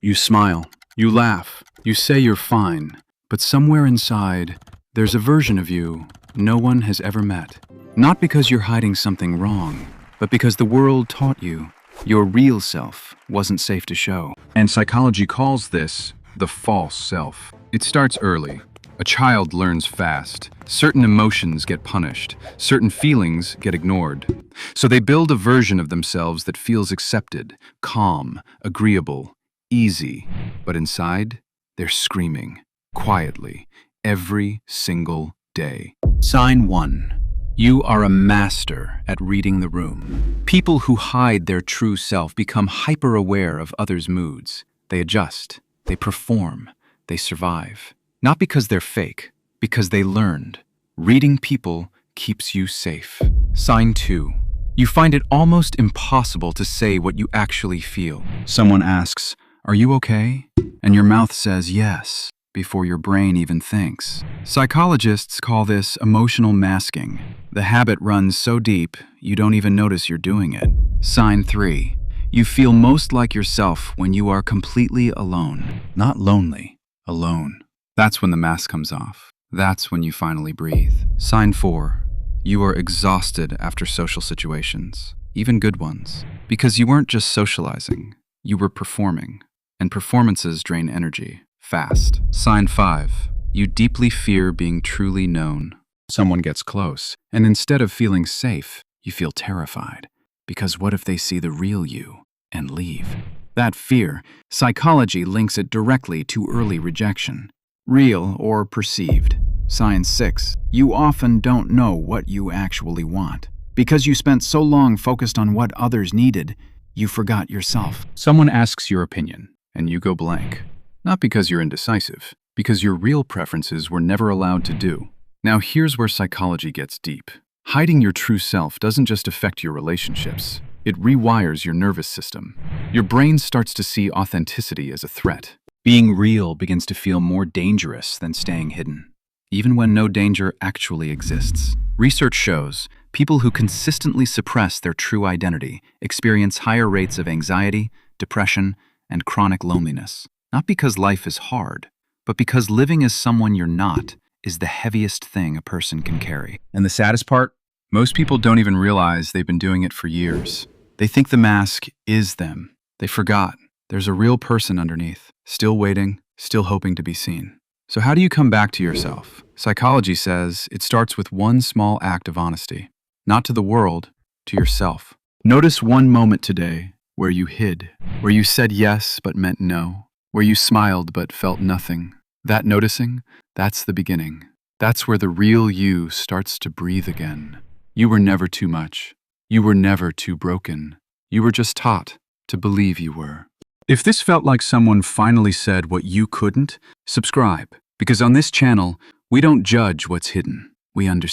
You smile, you laugh, you say you're fine, but somewhere inside, there's a version of you no one has ever met. Not because you're hiding something wrong, but because the world taught you your real self wasn't safe to show. And psychology calls this the false self. It starts early. A child learns fast. Certain emotions get punished. Certain feelings get ignored. So they build a version of themselves that feels accepted, calm, agreeable, easy. But inside, they're screaming, quietly, every single day. Sign 1. You are a master at reading the room. People who hide their true self become hyper-aware of others' moods. They adjust, they perform, they survive. Not because they're fake, because they learned. Reading people keeps you safe. Sign 2. You find it almost impossible to say what you actually feel. Someone asks, "Are you okay?" And your mouth says yes, before your brain even thinks. Psychologists call this emotional masking. The habit runs so deep, you don't even notice you're doing it. Sign 3. You feel most like yourself when you are completely alone. Not lonely, alone. That's when the mask comes off. That's when you finally breathe. Sign 4. You are exhausted after social situations, even good ones, because you weren't just socializing, you were performing, and performances drain energy, fast. Sign 5. You deeply fear being truly known. Someone gets close, and instead of feeling safe, you feel terrified, because what if they see the real you and leave? That fear, psychology links it directly to early rejection. Real or perceived. Sign 6. You often don't know what you actually want. Because you spent so long focused on what others needed, you forgot yourself. Someone asks your opinion, and you go blank. Not because you're indecisive, because your real preferences were never allowed to do. Now here's where psychology gets deep. Hiding your true self doesn't just affect your relationships. It rewires your nervous system. Your brain starts to see authenticity as a threat. Being real begins to feel more dangerous than staying hidden, even when no danger actually exists. Research shows people who consistently suppress their true identity experience higher rates of anxiety, depression, and chronic loneliness. Not because life is hard, but because living as someone you're not is the heaviest thing a person can carry. And the saddest part? Most people don't even realize they've been doing it for years. They think the mask is them. They forgot there's a real person underneath, still waiting, still hoping to be seen. So how do you come back to yourself? Psychology says it starts with one small act of honesty. Not to the world, to yourself. Notice one moment today where you hid, where you said yes but meant no, where you smiled but felt nothing. That noticing, that's the beginning. That's where the real you starts to breathe again. You were never too much. You were never too broken. You were just taught to believe you were. If this felt like someone finally said what you couldn't, subscribe, because on this channel, we don't judge what's hidden, we understand.